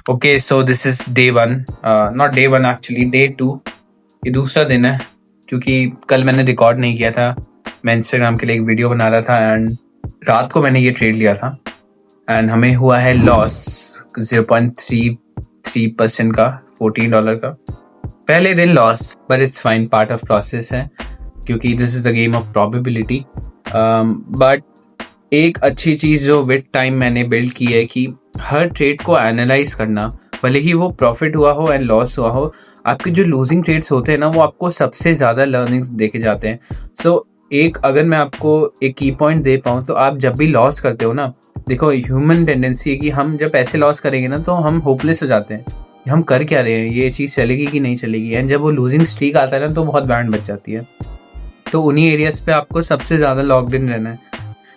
Okay, so this is day one, not day one actually, day two. ये दूसरा दिन है क्योंकि कल मैंने रिकॉर्ड नहीं किया था। मैं इंस्टाग्राम के लिए एक वीडियो बना रहा था एंड रात को मैंने ये ट्रेड लिया था एंड हमें हुआ है लॉस 0.33% का, $14 का। पहले दिन loss, but it's fine, part of process है क्योंकि this is the game of probability. But एक अच्छी चीज जो विद टाइम मैंने बिल्ड की है कि हर ट्रेड को एनालाइज करना, भले ही वो प्रॉफिट हुआ हो एंड लॉस हुआ हो। आपके जो लूजिंग ट्रेड्स होते हैं ना, वो आपको सबसे ज्यादा लर्निंग्स देके जाते हैं। सो एक अगर मैं आपको एक की पॉइंट दे पाऊँ तो आप जब भी लॉस करते हो ना, देखो ह्यूमन टेंडेंसी है कि हम जब पैसे लॉस करेंगे ना तो हम होपलेस हो जाते हैं। हम कर क्या रहे हैं, ये चीज चलेगी कि नहीं चलेगी। एंड जब वो लूजिंग स्ट्रीक आता है ना तो बहुत बैंड बच जाती है। तो उन्हीं एरियाज पे आपको सबसे ज्यादा लॉक्ड इन रहना है।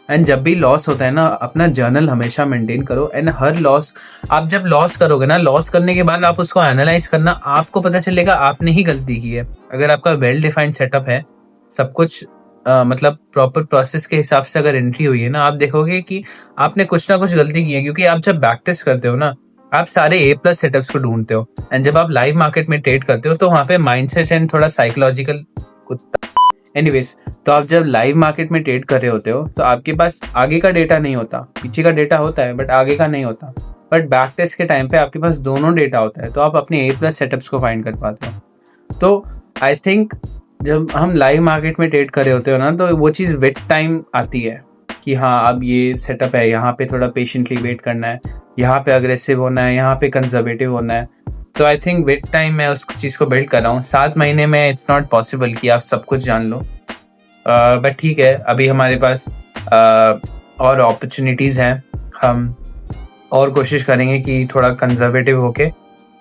एंड जब भी लॉस होता है ना, अपना जर्नल हमेशा मेंटेन करो। एंड हर लॉस, आप जब लॉस करोगे ना, लॉस करने के बाद आप उसको एनालाइज करना, आपको पता चलेगा आपने ही गलती की है। अगर आपका वेल डिफाइंड सेटअप है, सब कुछ मतलब प्रॉपर प्रोसेस के हिसाब से अगर एंट्री हुई है ना, आप देखोगे कि आपने कुछ ना कुछ गलती की है। क्योंकि आप जब बैक टेस्ट करते हो ना, आप सारे A+ सेटअप्स को ढूंढते हो। एंड जब आप लाइव मार्केट में ट्रेड करते हो तो वहां पे माइंडसेट एंड थोड़ा साइकोलॉजिकल, एनीवेज, तो आप जब लाइव मार्केट में ट्रेड कर रहे होते हो तो आपके पास आगे का डेटा नहीं होता, पीछे का डेटा होता है बट आगे का नहीं होता। बट बैक टेस्ट के टाइम पे आपके पास दोनों डेटा होता है, तो आप अपने A+ सेटअप्स को फाइंड कर पाते हो। तो आई थिंक जब हम लाइव मार्केट में ट्रेड कर रहे होते हो ना, तो वो चीज़ विद टाइम आती है कि हाँ अब ये सेटअप है, यहाँ पे थोड़ा पेशेंटली वेट करना है, यहाँ पे अग्रेसिव होना है, यहाँ पे कंजर्वेटिव होना है। तो आई थिंक विद टाइम मैं उस चीज़ को बिल्ड कर रहा हूँ। 7 महीने में इट्स नॉट पॉसिबल कि आप सब कुछ जान लो, बट ठीक है, अभी हमारे पास और अपॉर्चुनिटीज़ हैं। हम और कोशिश करेंगे कि थोड़ा कंजर्वेटिव होके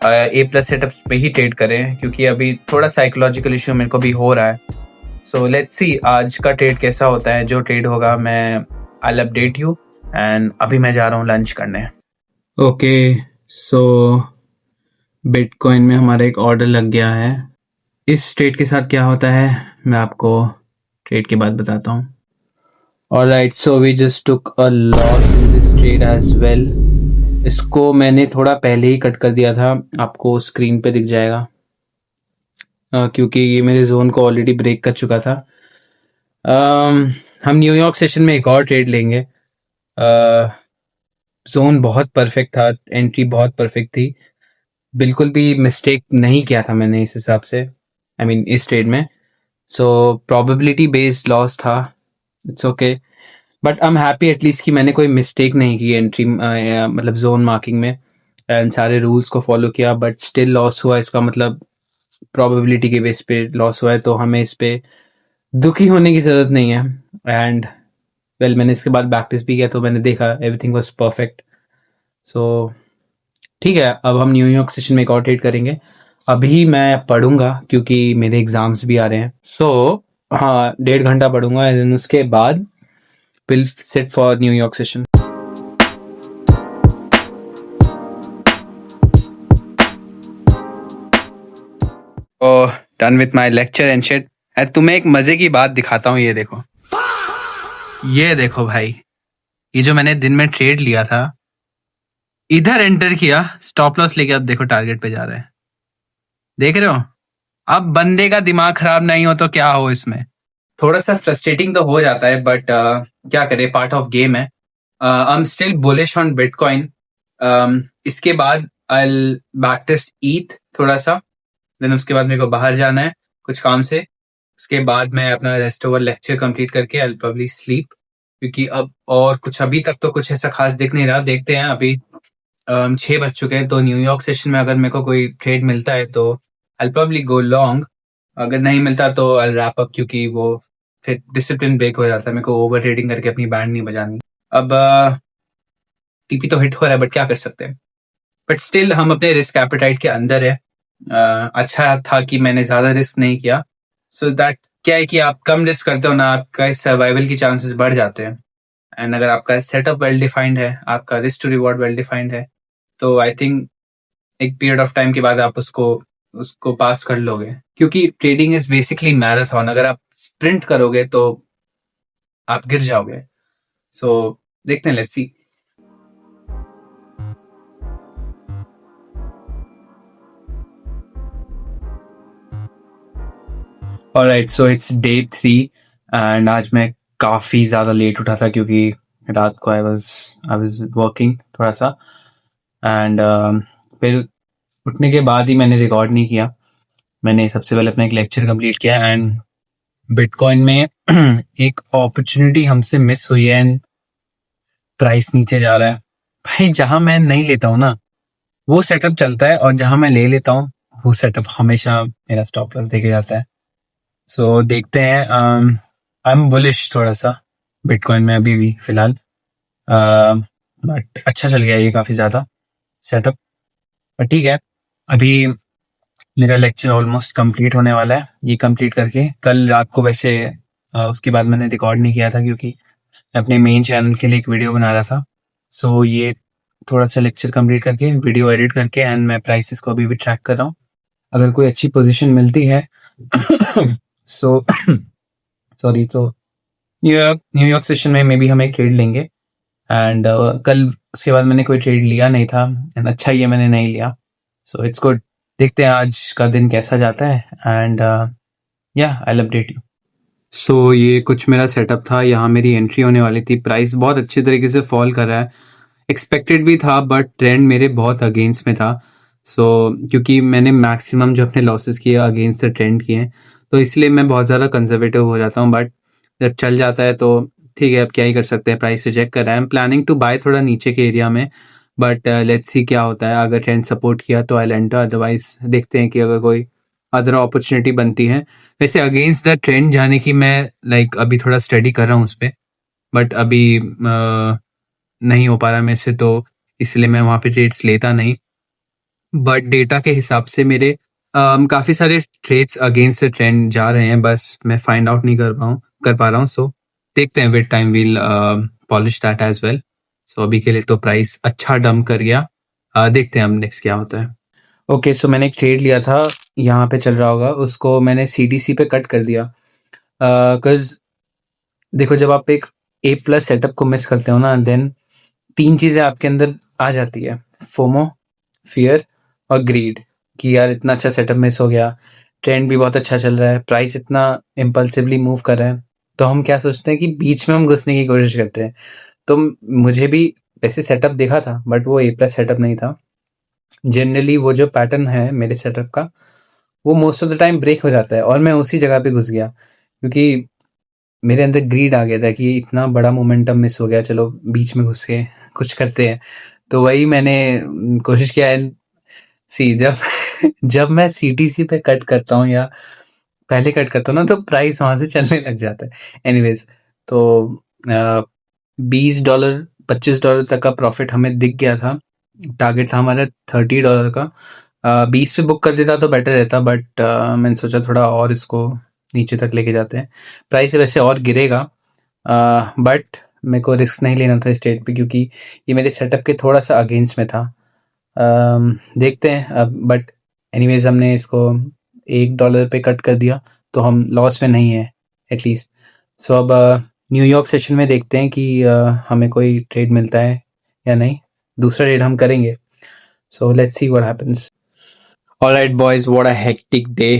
A+ सेटअप्स पे ही ट्रेड करें, क्योंकि अभी थोड़ा साइकोलॉजिकल इशू मेरे को भी हो रहा है। सो लेट्स सी आज का ट्रेड कैसा होता है। जो ट्रेड होगा मैं आई विल अपडेट यू। एंड अभी मैं जा रहा हूँ लंच करने। ओके, सो बिटकॉइन में हमारा एक ऑर्डर लग गया है। इस ट्रेड के साथ क्या होता है मैं आपको ट्रेड के बाद बताता हूँ। Alright, so we just took a loss in this trade as well. इसको मैंने थोड़ा पहले ही कट कर दिया था, आपको स्क्रीन पे दिख जाएगा, क्योंकि ये मेरे जोन को ऑलरेडी ब्रेक कर चुका था। हम न्यूयॉर्क सेशन में एक और ट्रेड लेंगे। जोन बहुत परफेक्ट था, एंट्री बहुत परफेक्ट थी, बिल्कुल भी मिस्टेक नहीं किया था मैंने इस हिसाब से, आई मीन इस ट्रेड में। सो प्रोबेबिलिटी बेस्ड लॉस था, it's okay, but I am happy at least कि मैंने कोई मिस्टेक नहीं की एंट्री, मतलब जोन मार्किंग में, एंड सारे रूल्स को फॉलो किया। बट स्टिल लॉस हुआ, इसका मतलब प्रोबेबिलिटी के बेस पे लॉस हुआ है, तो हमें इस पे दुखी होने की जरूरत नहीं है। एंड वेल, मैंने इसके बाद बैक टेस्ट भी किया तो मैंने देखा एवरीथिंग वाज परफेक्ट। सो ठीक है, अब हम न्यूयॉर्क सेशन में एक और ट्रेड करेंगे। अभी मैं पढ़ूंगा क्योंकि मेरे एग्जाम्स भी आ रहे हैं। सो हाँ, 1.5 घंटा पढ़ूंगा एंड उसके बाद will sit for New York session. Oh, done with my lecture and shit. तुम्हें एक मजे की बात दिखाता हूँ, ये देखो, ये देखो भाई, ये जो मैंने दिन में ट्रेड लिया था, इधर एंटर किया, स्टॉप लॉस लेके अब देखो टारगेट पे जा रहा है। देख रहे हो? अब बंदे का दिमाग खराब नहीं हो तो क्या हो इसमें। थोड़ा सा फ्रस्ट्रेटिंग तो हो जाता है, बट क्या करे, पार्ट ऑफ गेम है। I am still bullish on bitcoin. इसके बाद आई बैक टेस्ट ईथ थोड़ा सा, देन उसके बाद मेरे को बाहर जाना है कुछ काम से। उसके बाद मैं अपना रेस्ट ओवर लेक्चर कंप्लीट करके आई प्रॉब्ली स्लीप, क्योंकि अब और कुछ अभी तक तो कुछ ऐसा खास दिख नहीं रहा। देखते हैं, अभी 6 बज चुके हैं, तो न्यूयॉर्क सेशन में अगर मेरे को कोई ट्रेड मिलता है तो आई प्रॉब्ली गो लॉन्ग, अगर नहीं मिलता तो आई रैप अप, क्योंकि वो फिर डिसिप्लिन ब्रेक हो जाता है। मेरे को ओवर ट्रेडिंग करके अपनी बैंड नहीं बजानी। अब टीपी तो हिट हो रहा है, बट क्या कर सकते हैं। बट स्टिल हम अपने रिस्क एपेटाइट के अंदर है। अच्छा था कि मैंने ज्यादा रिस्क नहीं किया। सो दैट क्या है कि आप कम रिस्क करते हो ना, आपका सर्वाइवल की चांसेस बढ़ जाते हैं। एंड अगर आपका सेटअप वेल डिफाइंड है, आपका risk to reward well defined है, तो आई थिंक एक पीरियड ऑफ टाइम के बाद आप उसको उसको पास कर लोगे। क्योंकि ट्रेडिंग इज बेसिकली मैराथन, अगर आप स्प्रिंट करोगे तो आप गिर जाओगे। सो देखते हैं, let's see. Alright, so it's day 3 and आज मैं काफ़ी ज़्यादा लेट उठा था क्योंकि रात को आई वाज वर्किंग थोड़ा सा एंड फिर उठने के बाद ही मैंने रिकॉर्ड नहीं किया। मैंने सबसे पहले अपना एक लेक्चर कंप्लीट किया एंड बिटकॉइन में एक अपॉर्चुनिटी हमसे मिस हुई है एंड प्राइस नीचे जा रहा है। भाई जहाँ मैं नहीं लेता हूँ ना वो सेटअप चलता है और जहाँ मैं ले लेता हूँ वो सेटअप हमेशा मेरा स्टॉप लॉस देके जाता है। सो देखते हैं। आई एम बुलिश थोड़ा सा बिटकॉइन में अभी भी फिलहाल, बट अच्छा चल गया ये काफ़ी ज़्यादा सेटअप। बट ठीक है, अभी मेरा लेक्चर ऑलमोस्ट कंप्लीट होने वाला है। ये कंप्लीट करके कल रात को वैसे उसके बाद मैंने रिकॉर्ड नहीं किया था क्योंकि मैं अपने मेन चैनल के लिए एक वीडियो बना रहा था। सो ये थोड़ा सा लेक्चर कंप्लीट करके वीडियो एडिट करके एंड मैं प्राइसेस को अभी भी ट्रैक कर रहा हूँ। अगर कोई अच्छी पोजीशन मिलती है सो सॉरी, तो न्यूयॉर्क सेशन में मे बी हम एक ट्रेड लेंगे एंड कल उसके बाद मैंने कोई ट्रेड लिया नहीं था एंड अच्छा ही है मैंने नहीं लिया। So it's good. देखते हैं आज का दिन कैसा जाता है एंड या आई विल अपडेट यू। सो ये कुछ मेरा सेटअप था। यहाँ मेरी एंट्री होने वाली थी। प्राइस बहुत अच्छी तरीके से फॉल कर रहा है। एक्सपेक्टेड भी था बट ट्रेंड मेरे बहुत अगेंस्ट में था। सो क्योंकि मैंने मैक्सिमम जो अपने लॉसेस किए अगेंस्ट द ट्रेंड किए हैं तो इसलिए मैं बहुत ज़्यादा कंजर्वेटिव हो जाता हूँ। बट जब चल जाता है तो ठीक है, अब क्या ही कर सकते हैं। प्राइस रिजेक्ट कर रहा है। I am planning to buy थोड़ा नीचे के एरिया में बट लेट्स सी क्या होता है। अगर ट्रेंड सपोर्ट किया तो आई एंटर, अदरवाइज देखते हैं कि अगर कोई अदर अपॉर्चुनिटी बनती है। वैसे अगेंस्ट द ट्रेंड जाने की मैं अभी थोड़ा स्टडी कर रहा हूँ उस पर, बट अभी नहीं हो पा रहा मेरे से, तो इसलिए मैं वहाँ पे ट्रेड्स लेता नहीं। बट डेटा के हिसाब से मेरे काफ़ी सारे ट्रेड्स अगेंस्ट द ट्रेंड जा रहे हैं, बस मैं फाइंड आउट नहीं कर पा रहा हूँ। सो देखते हैं, with time we'll polish that as well. So अभी के लिए तो प्राइस अच्छा डंप कर गया। देखते हैं अब नेक्स्ट क्या होता है। ओके, सो मैंने एक ट्रेड लिया था, यहाँ पे चल रहा होगा, उसको मैंने CDC पे कट कर दिया। बिकॉज देखो, जब आप एक A+ सेटअप को मिस करते हो ना, देन 3 चीज़ें आपके अंदर आ जाती है: फोमो, फियर और ग्रीड। कि यार इतना अच्छा सेटअप मिस हो गया, ट्रेंड भी बहुत अच्छा चल रहा है, प्राइस इतना इम्पल्सिवली मूव कर रहा है, तो हम क्या सोचते हैं कि बीच में हम घुसने की कोशिश करते हैं। तो मुझे भी वैसे सेटअप देखा था बट वो A+ सेटअप नहीं था। जनरली वो जो पैटर्न है मेरे सेटअप का वो most of the time break हो जाता है और मैं उसी जगह पे घुस गया क्योंकि मेरे अंदर ग्रीड आ गया था कि इतना बड़ा मोमेंटम मिस हो गया, चलो बीच में घुस के कुछ करते हैं। तो वही मैंने कोशिश किया एंड सी जब जब मैं CTC पे कट करता हूँ या पहले कट करता हूँ ना तो प्राइस वहां से चलने लग जाता है। एनीवेज, तो $20 $25 तक का प्रॉफिट हमें दिख गया था। टारगेट था हमारा $30 का। 20 पे बुक कर देता तो बेटर रहता, बट मैंने सोचा थोड़ा और इसको नीचे तक लेके जाते हैं। प्राइस वैसे और गिरेगा, बट मेरे को रिस्क नहीं लेना था स्टेट पे क्योंकि ये मेरे सेटअप के थोड़ा सा अगेंस्ट में था। देखते हैं अब, बट एनीवेज हमने इसको $1 पे कट कर दिया तो हम लॉस में नहीं है एटलीस्ट। सो अब न्यूयॉर्क सेशन में देखते हैं कि हमें कोई ट्रेड मिलता है या नहीं। दूसरा ट्रेड हम करेंगे। So let's see what happens. Alright boys, what a hectic day.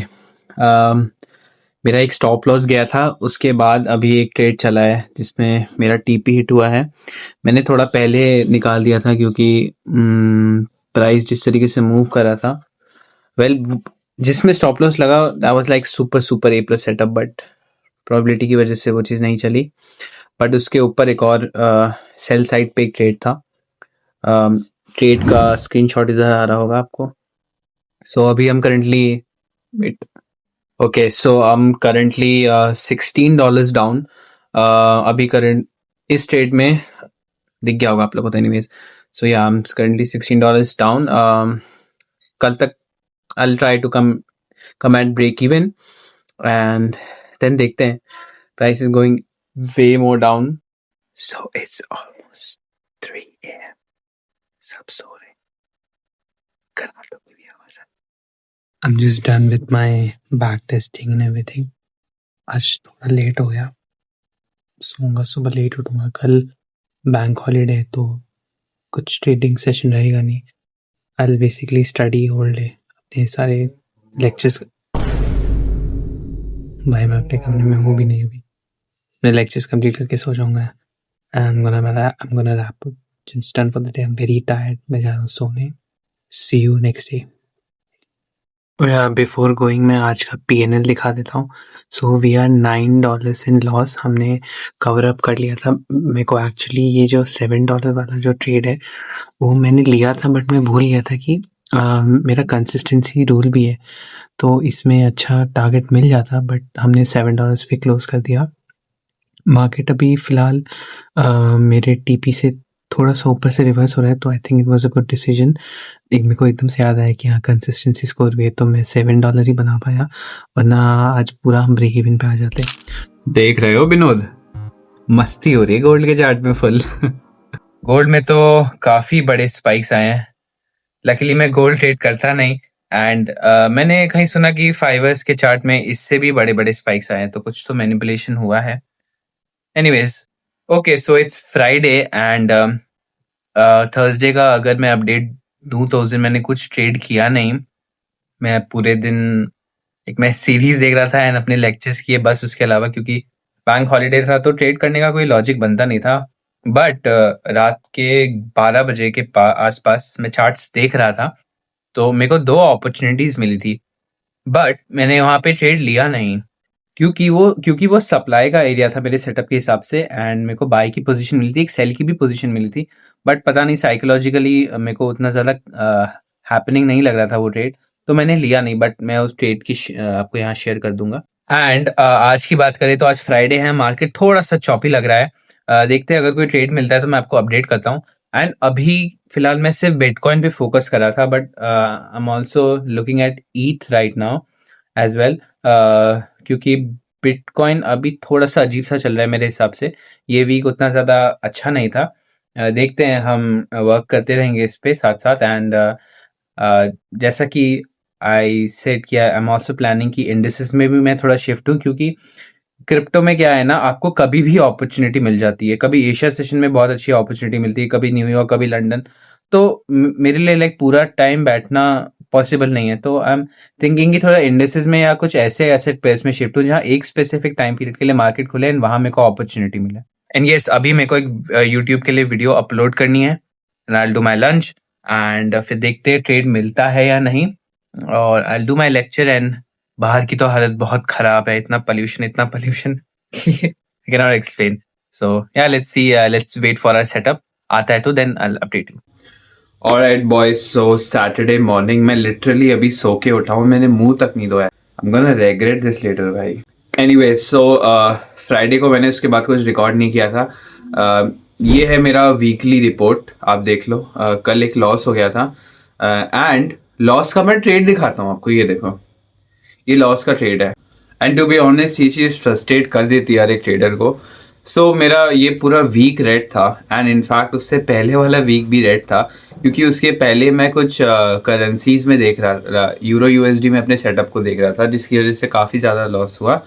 मेरा एक स्टॉप लॉस गया था, उसके बाद अभी एक ट्रेड चला है जिसमें मेरा TP हिट हुआ है। मैंने थोड़ा पहले निकाल दिया था क्योंकि प्राइस जिस तरीके से मूव कर रहा था, वेल जिसमें स्टॉप लॉस लगा that was like super super A+ setup, but probability की वजह से वो चीज़ नहीं चली। बट उसके ऊपर एक और सेल साइड पे एक ट्रेड था। ट्रेड का स्क्रीनशॉट इधर आ रहा होगा आपको। सो अभी हम करंटली वेट, ओके, सो हम करंटली $16 डाउन। अभी करंट इस ट्रेड में दिख गया होगा आप लोगों को। Anyways, so yeah I am currently $16 down. कल तक I will try to come at break even and then देखते हैं। Price is going way more down, so it's almost 3 AM। सब सो रहे, करा लो कोई भी आवाज। I'm just done with my back testing and everything. आज थोड़ा लेट हो गया, सोऊंगा, सुबह लेट उठूंगा। कल बैंक हॉलीडे तो कुछ ट्रेडिंग सेशन रहेगा नहीं। I will basically study whole day, अपने सारे लेक्चर्स। भाई मैं अपने कमरे में हूँ भी नहीं अभी, मैं लेक्चर्स कंप्लीट करके सो जाऊँगा। I'm gonna wrap up. Just done for the day. I'm very tired. मैं जा रहा हूँ सोने. See you next day. Before going मैं आज का PNL दिखा देता हूँ. So we are $9 in loss. हमने कवर अप कर लिया था. मेरे को एक्चुअली ये जो $7 वाला जो ट्रेड है वो मैंने लिया था, बट मैं भूल गया था कि मेरा कंसिस्टेंसी रूल भी है, तो इसमें अच्छा टारगेट मिल जाता, बट हमने $7 पे क्लोज कर दिया. मार्केट अभी फ़िलहाल मेरे TP से थोड़ा सा ऊपर से रिवर्स हो रहा है, तो I think it was a good decision. एक मेरे को एकदम से याद आया कि हाँ कंसिस्टेंसी स्कोर भी है, तो मैं $7 ही बना पाया, वरना आज पूरा हम ब्रेक इवन पे आ जाते. देख रहे हो विनोद, मस्ती हो रही है गोल्ड के चार्ट में फुल. गोल्ड में तो काफी बड़े स्पाइक्स आए हैं. लकीली मैं गोल्ड ट्रेड करता नहीं, एंड मैंने कहीं सुना कि फाइवर्स के चार्ट में इससे भी बड़े बड़े स्पाइक्स आए हैं, तो कुछ तो मैनिपुलेशन हुआ है. Anyways, okay, so it's Friday and Thursday का अगर मैं अपडेट दूं तो उस दिन मैंने कुछ ट्रेड किया नहीं. मैं पूरे दिन एक मैं सीरीज देख रहा था एंड अपने लेक्चर्स किए बस, उसके अलावा, क्योंकि बैंक हॉलीडे था तो ट्रेड करने का कोई लॉजिक बनता नहीं था. बट रात के 12 बजे के आसपास मैं चार्ट्स देख रहा था, तो मेरे को 2 अपॉर्चुनिटीज मिली थी, बट मैंने वहां पे ट्रेड लिया नहीं, क्योंकि वो सप्लाई का एरिया था मेरे सेटअप के हिसाब से, एंड मेरे को बाय की पोजीशन मिली थी, एक सेल की भी पोजीशन मिली थी, बट पता नहीं साइकोलॉजिकली मेरे को उतना ज़्यादा हैपनिंग नहीं लग रहा था वो ट्रेड, तो मैंने लिया नहीं. बट मैं उस ट्रेड की आपको यहाँ शेयर कर दूंगा. एंड आज की बात करें तो आज फ्राइडे है, मार्केट थोड़ा सा चॉपी लग रहा है. देखते हैं, अगर कोई ट्रेड मिलता है तो मैं आपको अपडेट करता हूँ. एंड अभी फिलहाल मैं सिर्फ बिटकॉइन पे फोकस कर रहा था, but I am also looking at ETH right now as well, क्योंकि बिटकॉइन अभी थोड़ा सा अजीब सा चल रहा है मेरे हिसाब से. ये वीक उतना ज़्यादा अच्छा नहीं था. देखते हैं, हम वर्क करते रहेंगे इस पे साथ साथ. एंड जैसा कि आई सेड किया, आई एम ऑल्सो प्लानिंग कि इंडिसेस में भी मैं थोड़ा शिफ्ट हूँ, क्योंकि क्रिप्टो में क्या है ना, आपको कभी भी अपॉर्चुनिटी मिल जाती है. कभी एशिया सेशन में बहुत अच्छी अपॉर्चुनिटी मिलती है, कभी न्यूयॉर्क, कभी लंदन. तो मेरे लिए लाइक पूरा टाइम बैठना पॉसिबल नहीं है, तो आई एम थिंकिंग कि थोड़ा इंडिसेस में या कुछ ऐसे एसेट पेयर्स में शिफ्ट हूँ जहाँ एक स्पेसिफिक टाइम पीरियड के लिए मार्केट खुले एंड वहां मेरे को अपॉर्चुनिटी मिले. एंड यस, अभी मेरे को एक यूट्यूब के लिए वीडियो अपलोड करनी है, and I will do my lunch, and फिर देखते हैं ट्रेड मिलता है या नहीं, और I will do my lecture. And बाहर की तो हालत बहुत खराब है, इतना pollution I can not explain. So yeah let's see, let's wait for our setup. आता है तो then I will update you. Alright boys, so Saturday morning मैं लिटरली अभी सो के उठा हूँ, मैंने मुंह तक नहीं धोया. I am gonna regret this later भाई. एनीवे, सो फ्राइडे को मैंने उसके बाद कुछ रिकॉर्ड नहीं किया था. ये है मेरा वीकली रिपोर्ट, आप देख लो. कल एक लॉस हो गया था, एंड लॉस का मैं ट्रेड दिखाता हूँ आपको. ये देखो, ये लॉस का ट्रेड है. एंड टू बी ऑनेस्ट, ये चीज़ फ्रस्ट्रेट कर देती है हर एक ट्रेडर को. सो मेरा ये पूरा वीक रेड था, एंड इनफैक्ट उससे पहले वाला वीक भी रेड था, क्योंकि उसके पहले मैं कुछ करेंसीज में देख रहा था, यूरो USD में अपने सेटअप को देख रहा था, जिसकी वजह से काफ़ी ज़्यादा लॉस हुआ.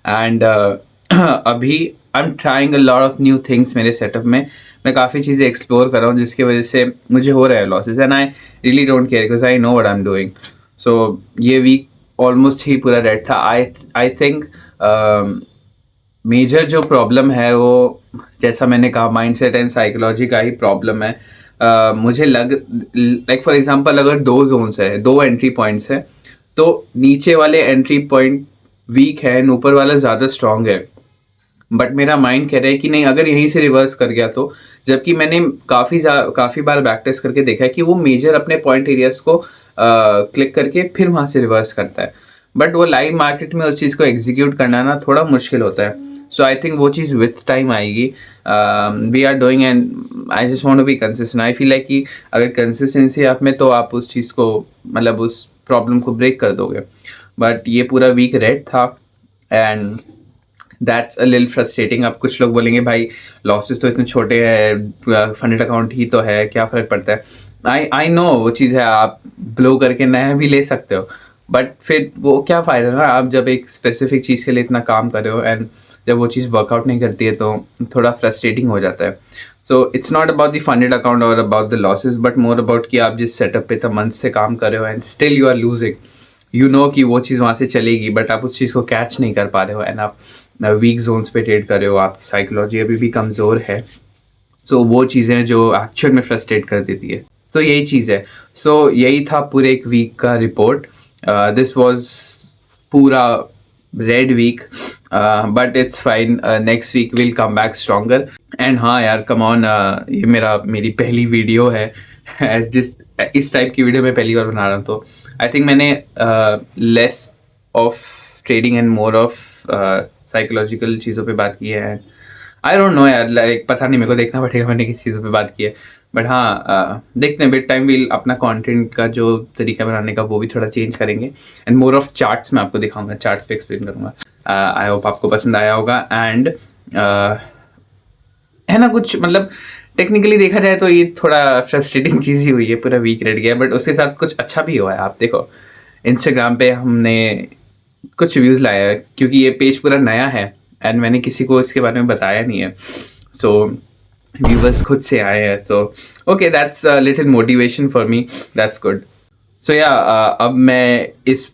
एंड अभी I am trying a lot of new things मेरे सेटअप में. मैं काफ़ी चीज़ें एक्सप्लोर कर रहा हूँ, जिसकी वजह से मुझे हो रहा है losses, and I really don't care because I know what I am doing. So ये वीक ऑलमोस्ट ही पूरा रेड था. आई थिंक मेजर जो प्रॉब्लम है वो, जैसा मैंने कहा, माइंडसेट एंड साइकोलॉजी का ही प्रॉब्लम है. मुझे लाइक फॉर एग्जांपल, अगर 2 जोन्स है, 2 एंट्री पॉइंट्स है, तो नीचे वाले एंट्री पॉइंट वीक है एंड ऊपर वाला ज़्यादा स्ट्रांग है. बट मेरा माइंड कह रहा है कि नहीं, अगर यहीं से रिवर्स कर गया तो, जबकि मैंने काफ़ी बार बैक टेस्ट करके देखा है कि वो मेजर अपने पॉइंट एरियाज को क्लिक करके फिर वहाँ से रिवर्स करता है. बट वो लाइव मार्केट में उस चीज़ को एग्जीक्यूट करना ना थोड़ा मुश्किल होता है. सो आई थिंक वो चीज़ विथ टाइम आएगी. We are doing, and I just want to be consistent. I feel like कि अगर कंसिस्टेंसी आप में, तो आप उस चीज़ को, मतलब उस प्रॉब्लम को ब्रेक कर दोगे. बट ये पूरा वीक रेड था, and that's a little frustrating. अब कुछ लोग बोलेंगे भाई लॉसेस तो इतने छोटे हैं, फंडेड अकाउंट ही तो है, क्या फ़र्क पड़ता है. आई नो वो चीज़ है, आप ब्लो करके नया भी ले सकते हो, बट फिर वो क्या फ़ायदा ना, आप जब एक स्पेसिफिक चीज़ के लिए इतना काम कर रहे हो एंड जब वो चीज़ वर्कआउट नहीं करती है तो थोड़ा फ्रस्ट्रेटिंग हो जाता है. So it's not about the funded account और about the losses, but more about कि आप जिस सेटअप पे मंथ से काम कर रहे हो and still you are losing. You know कि वो चीज़ वहाँ से चलेगी, बट आप उस चीज़ को कैच नहीं कर पा रहे हो एंड आप वीक जोन्स पे ट्रेड कर रहे हो, आपकी साइकोलॉजी अभी भी कमज़ोर है। सो वो चीज़ें जो एक्चुअल में फ्रस्ट्रेट कर देती है, तो यही चीज़ है। सो यही था पूरे एक वीक का रिपोर्ट। दिस वॉज पूरा red week, but it's fine. Next week will come back stronger. And हाँ यार, कम ऑन, ये मेरी पहली वीडियो है एज जिस इस टाइप की वीडियो मैं पहली बार बना रहा हूँ, तो आई थिंक मैंने less of trading and more of psychological चीज़ों पे बात की है। आई डोंट नो यार, लाइक पता नहीं, मेरे को देखना पड़ेगा मैंने किस चीज़ों पे बात की है। बट हाँ, देखते हैं, विद टाइम विल अपना कंटेंट का जो तरीका बनाने का वो भी थोड़ा चेंज करेंगे एंड मोर ऑफ चार्ट्स मैं आपको दिखाऊंगा, चार्ट्स पे एक्सप्लेन करूंगा। आई होप आपको पसंद आया होगा। एंड है ना, कुछ मतलब टेक्निकली देखा जाए तो ये थोड़ा फ्रस्ट्रेटिंग चीज़ ही हुई है, पूरा वीक रह गया, बट उसके साथ कुछ अच्छा भी हुआ है। आप देखो, इंस्टाग्राम पे हमने कुछ व्यूज़ लाया है क्योंकि ये पेज पूरा नया है एंड मैंने किसी को इसके बारे में बताया नहीं है। सो व्यूवर्स खुद से आए हैं, तो okay, that's little motivation for me, that's good. So yeah अब मैं इस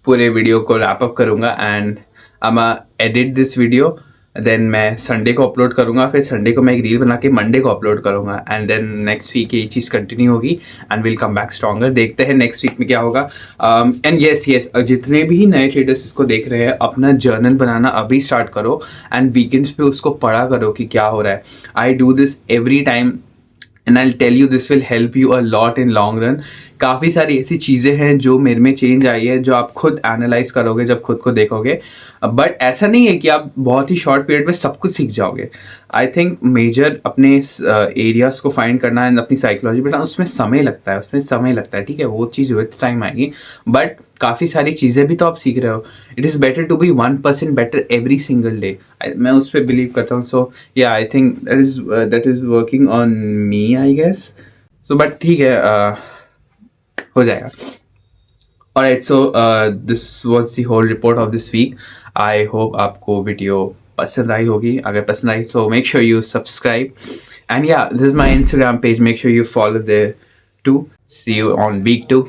पूरे वीडियो को रैप अप करूँगा and I edit this video, then मैं संडे को अपलोड करूँगा, फिर संडे को मैं एक रील बना के मंडे को अपलोड करूँगा एंड देन नेक्स्ट वीक ये चीज़ कंटिन्यू होगी and will come back stronger. देखते हैं नेक्स्ट वीक में क्या होगा। एंड यस, जितने भी नए ट्रेडर्स इसको देख रहे हैं, अपना जर्नल बनाना अभी स्टार्ट करो एंड वीकेंड्स पे उसको पढ़ा करो कि क्या हो रहा है। I do this every time and I tell you this will help you a lot in long run. काफ़ी सारी ऐसी चीज़ें हैं जो मेरे में चेंज आई है, जो आप खुद एनालाइज करोगे जब खुद को देखोगे। बट ऐसा नहीं है कि आप बहुत ही शॉर्ट पीरियड में सब कुछ सीख जाओगे। आई थिंक मेजर अपने एरियाज को फाइंड करना एंड अपनी साइकोलॉजी बनाना, उसमें समय लगता है, ठीक है, वो चीज़ विथ टाइम आएगी। बट काफ़ी सारी चीज़ें भी तो आप सीख रहे हो। It is better to be 1% better every single day, मैं उस पर बिलीव करता हूँ। So yeah I think that is working on me, I guess. So but ठीक है, हो जाएगा। Alright, so this was the whole report of this week. I hope आपको वीडियो पसंद आई होगी। अगर पसंद आई तो make sure you subscribe. And yeah, this is my Instagram page. Make sure you follow there too. See you on week 2.